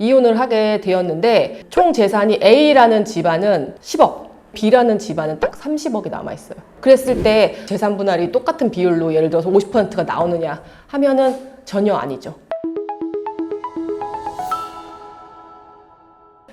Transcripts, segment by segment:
이혼을 하게 되었는데 총 재산이 A라는 집안은 10억, B라는 집안은 딱 30억이 남아있어요. 그랬을 때 재산 분할이 똑같은 비율로 예를 들어서 50%가 나오느냐 하면은 전혀 아니죠.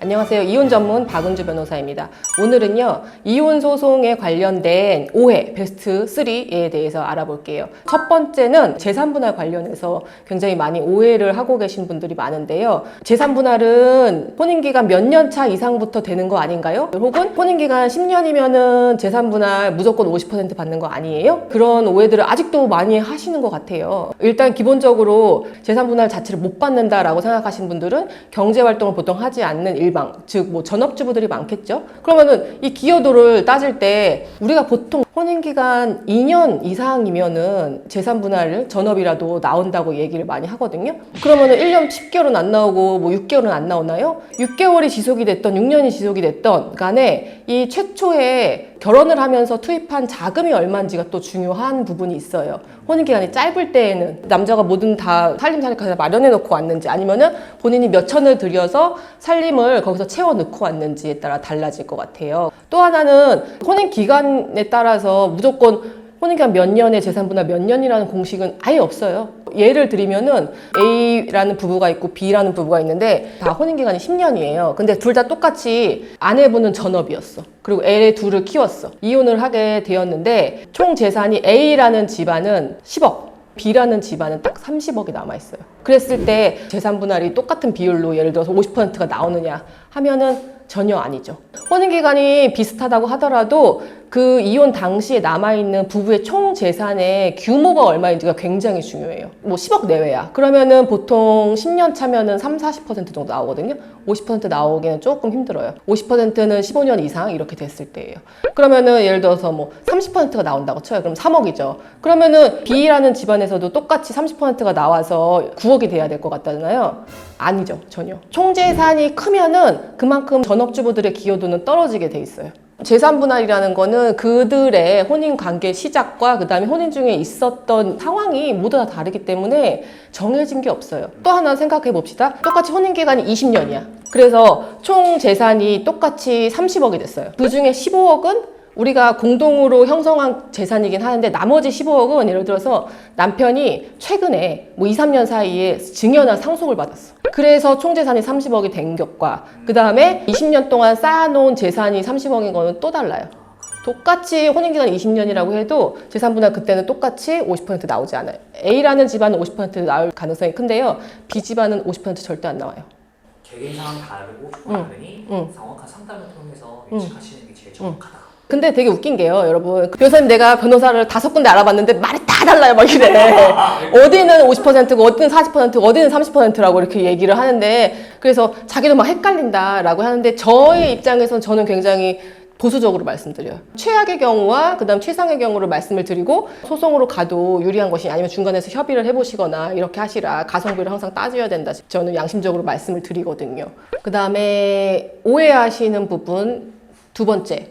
안녕하세요. 이혼 전문 박은주 변호사입니다. 오늘은요, 이혼 소송에 관련된 오해 베스트 3에 대해서 알아볼게요. 첫 번째는 재산 분할 관련해서 굉장히 많이 오해를 하고 계신 분들이 많은데요. 재산 분할은 혼인기간 몇 년 차 이상부터 되는 거 아닌가요? 혹은 혼인기간 10년이면은 재산 분할 무조건 50% 받는 거 아니에요? 그런 오해들을 아직도 많이 하시는 것 같아요. 일단 기본적으로 재산 분할 자체를 못 받는다라고 생각하시는 분들은 경제활동을 보통 하지 않는 일방, 즉 뭐 전업주부들이 많겠죠. 그러면은 이 기여도를 따질 때 우리가 보통 혼인기간 2년 이상이면은 재산 분할 전업이라도 나온다고 얘기를 많이 하거든요. 그러면은 1년 10개월은 안 나오고 뭐 6개월은 안 나오나요? 6개월이 지속이 됐던 6년이 지속이 됐던 간에 이 최초에 결혼을 하면서 투입한 자금이 얼마인지가 또 중요한 부분이 있어요. 혼인기간이 짧을 때에는 남자가 뭐든 다 살림살이 마련해 놓고 왔는지 아니면은 본인이 몇 천을 들여서 살림을 거기서 채워 넣고 왔는지에 따라 달라질 것 같아요. 또 하나는 혼인기간에 따라서 무조건 혼인기간 몇 년에 재산분할 몇 년이라는 공식은 아예 없어요. 예를 들면은 A라는 부부가 있고 B라는 부부가 있는데 다 혼인기간이 10년이에요. 근데 둘 다 똑같이 아내분은 전업이었어. 그리고 애 둘을 키웠어. 이혼을 하게 되었는데 총 재산이 A라는 집안은 10억. B라는 집안은 딱 30억이 남아있어요. 그랬을 때 재산 분할이 똑같은 비율로 예를 들어서 50%가 나오느냐 하면은 전혀 아니죠. 혼인기간이 비슷하다고 하더라도 그 이혼 당시에 남아있는 부부의 총 재산의 규모가 얼마인지가 굉장히 중요해요. 뭐 10억 내외야. 그러면은 보통 10년 차면은 30-40% 정도 나오거든요. 50% 나오기는 조금 힘들어요. 50%는 15년 이상 이렇게 됐을 때예요. 그러면은 예를 들어서 뭐 30%가 나온다고 쳐요. 그럼 3억이죠. 그러면은 B라는 집안에서도 똑같이 30%가 나와서 9억이 돼야 될 것 같잖아요. 아니죠. 전혀. 총 재산이 크면은 그만큼 전업주부들의 기여도는 떨어지게 돼 있어요. 재산 분할이라는 거는 그들의 혼인 관계 시작과 그 다음에 혼인 중에 있었던 상황이 모두 다 다르기 때문에 정해진 게 없어요. 또 하나 생각해 봅시다. 똑같이 혼인 기간이 20년이야. 그래서 총 재산이 똑같이 30억이 됐어요. 그 중에 15억은 우리가 공동으로 형성한 재산이긴 하는데 나머지 15억은 예를 들어서 남편이 최근에 뭐 2, 3년 사이에 증여나 상속을 받았어. 그래서 총 재산이 30억이 된 것과 그 다음에 20년 동안 쌓아놓은 재산이 30억인 거는 또 달라요. 똑같이 혼인기간 20년이라고 해도 재산분할 그때는 똑같이 50% 나오지 않아요. A라는 집안은 50% 나올 가능성이 큰데요. B 집안은 50% 절대 안 나와요. 개개인 상황 다르고 조건 다르니 정확한 상담을 통해서 예측하시는 게 제일 정확하다. 근데 되게 웃긴 게요, 여러분. 변호사님, 내가 변호사를 5군데 알아봤는데 말이 다 달라요, 막 이래. 어디는 50%고, 어디는 40%고, 어디는 30%라고 이렇게 얘기를 하는데, 그래서 자기도 막 헷갈린다라고 하는데, 저의 입장에서는 저는 굉장히 보수적으로 말씀드려요. 최악의 경우와 그다음 최상의 경우를 말씀을 드리고 소송으로 가도 유리한 것이 아니면 중간에서 협의를 해보시거나 이렇게 하시라. 가성비를 항상 따져야 된다. 저는 양심적으로 말씀을 드리거든요. 그다음에 오해하시는 부분 두 번째.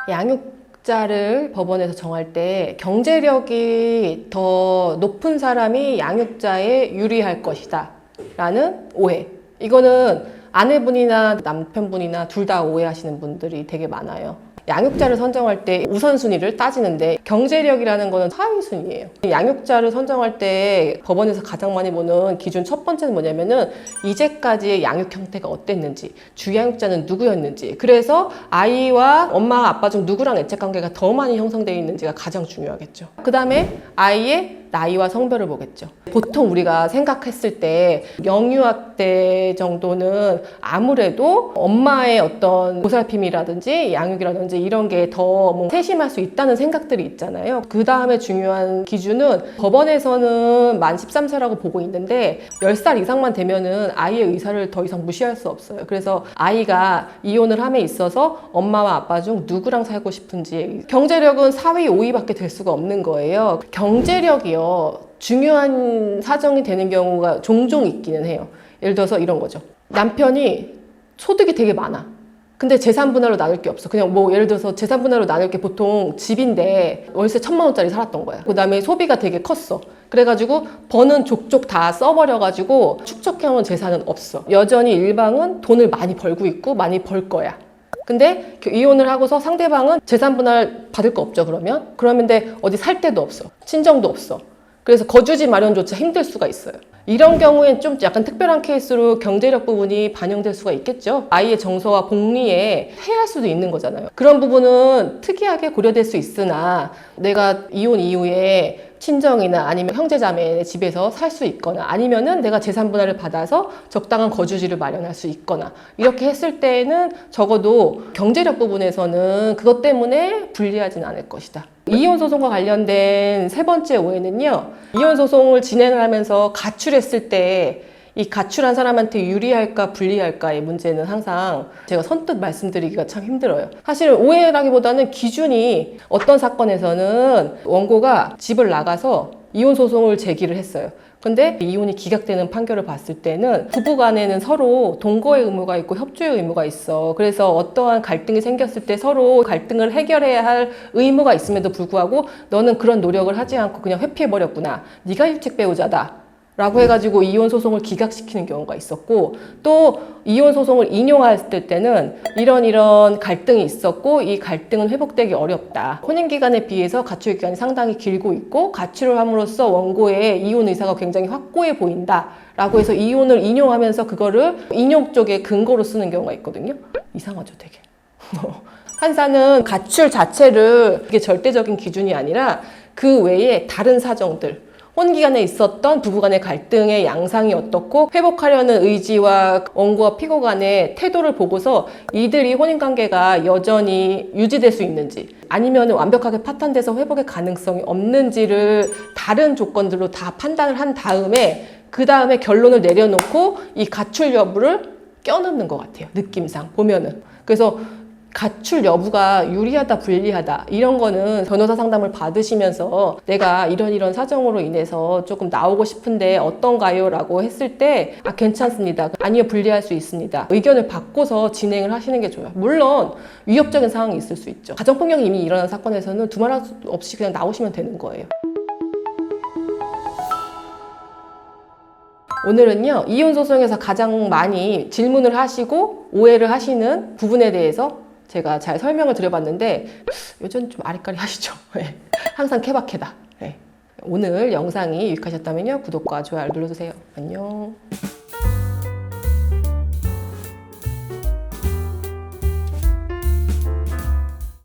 양육자를 법원에서 정할 때 경제력이 더 높은 사람이 양육자에 유리할 것이다 라는 오해. 이거는 아내분이나 남편분이나 둘 다 오해하시는 분들이 되게 많아요. 양육자를 선정할 때 우선순위를 따지는데 경제력이라는 거는 하위순위예요. 양육자를 선정할 때 법원에서 가장 많이 보는 기준 첫 번째는 뭐냐면은 이제까지의 양육 형태가 어땠는지, 주양육자는 누구였는지, 그래서 아이와 엄마, 아빠 중 누구랑 애착관계가 더 많이 형성되어 있는지가 가장 중요하겠죠. 그 다음에 아이의 나이와 성별을 보겠죠. 보통 우리가 생각했을 때 영유아 때 정도는 아무래도 엄마의 어떤 보살핌이라든지 양육이라든지 이런 게 더 뭐 세심할 수 있다는 생각들이 있잖아요. 그 다음에 중요한 기준은 법원에서는 만 13세라고 보고 있는데 10살 이상만 되면은 아이의 의사를 더 이상 무시할 수 없어요. 그래서 아이가 이혼을 함에 있어서 엄마와 아빠 중 누구랑 살고 싶은지, 경제력은 4위, 5위밖에 될 수가 없는 거예요. 경제력이요. 중요한 사정이 되는 경우가 종종 있기는 해요. 예를 들어서 이런 거죠. 남편이 소득이 되게 많아. 근데 재산 분할로 나눌 게 없어. 그냥 뭐 예를 들어서 재산 분할로 나눌 게 보통 집인데 월세 1,000만 원짜리 살았던 거야. 그 다음에 소비가 되게 컸어. 그래가지고 버는 족족 다 써버려가지고 축적해놓은 재산은 없어. 여전히 일방은 돈을 많이 벌고 있고 많이 벌 거야. 근데 이혼을 하고서 상대방은 재산 분할 받을 거 없죠, 그러면? 근데 어디 살 데도 없어. 친정도 없어. 그래서 거주지 마련조차 힘들 수가 있어요. 이런 경우엔 좀 약간 특별한 케이스로 경제력 부분이 반영될 수가 있겠죠. 아이의 정서와 복리에 해할 수도 있는 거잖아요. 그런 부분은 특이하게 고려될 수 있으나 내가 이혼 이후에 친정이나 아니면 형제자매 집에서 살 수 있거나 아니면은 내가 재산 분할을 받아서 적당한 거주지를 마련할 수 있거나 이렇게 했을 때는 적어도 경제력 부분에서는 그것 때문에 불리하진 않을 것이다. 이혼 소송과 관련된 세 번째 오해는요. 이혼 소송을 진행을 하면서 가출했을 때 이 가출한 사람한테 유리할까 불리할까의 문제는 항상 제가 선뜻 말씀드리기가 참 힘들어요. 사실 오해라기보다는 기준이 어떤 사건에서는 원고가 집을 나가서 이혼 소송을 제기를 했어요. 근데 이혼이 기각되는 판결을 봤을 때는 부부 간에는 서로 동거의 의무가 있고 협조의 의무가 있어. 그래서 어떠한 갈등이 생겼을 때 서로 갈등을 해결해야 할 의무가 있음에도 불구하고 너는 그런 노력을 하지 않고 그냥 회피해버렸구나. 네가 일찍 배우자다. 라고 해가지고 이혼 소송을 기각시키는 경우가 있었고 또 이혼 소송을 인용할 때는 이런 갈등이 있었고 이 갈등은 회복되기 어렵다. 혼인 기간에 비해서 가출 기간이 상당히 길고 있고 가출을 함으로써 원고의 이혼 의사가 굉장히 확고해 보인다. 라고 해서 이혼을 인용하면서 그거를 인용 쪽에 근거로 쓰는 경우가 있거든요. 이상하죠, 되게. 판사는 가출 자체를 그게 절대적인 기준이 아니라 그 외에 다른 사정들 혼기간에 있었던 부부간의 갈등의 양상이 어떻고 회복하려는 의지와 원고와 피고 간의 태도를 보고서 이들이 혼인관계가 여전히 유지될 수 있는지 아니면 완벽하게 파탄돼서 회복의 가능성이 없는지를 다른 조건들로 다 판단을 한 다음에 그 다음에 결론을 내려놓고 이 가출 여부를 껴넣는 것 같아요. 느낌상 보면은. 그래서 가출 여부가 유리하다 불리하다 이런 거는 변호사 상담을 받으시면서 내가 이런 사정으로 인해서 조금 나오고 싶은데 어떤가요? 라고 했을 때 괜찮습니다. 아니요, 불리할 수 있습니다. 의견을 받고서 진행을 하시는 게 좋아요. 물론 위협적인 상황이 있을 수 있죠. 가정폭력이 이미 일어난 사건에서는 두말할 수 없이 그냥 나오시면 되는 거예요. 오늘은요, 이혼 소송에서 가장 많이 질문을 하시고 오해를 하시는 부분에 대해서 제가 잘 설명을 드려봤는데 요즘 좀 아리까리 하시죠? 항상 케바케다. 오늘 영상이 유익하셨다면요, 구독과 좋아요를 눌러주세요. 안녕.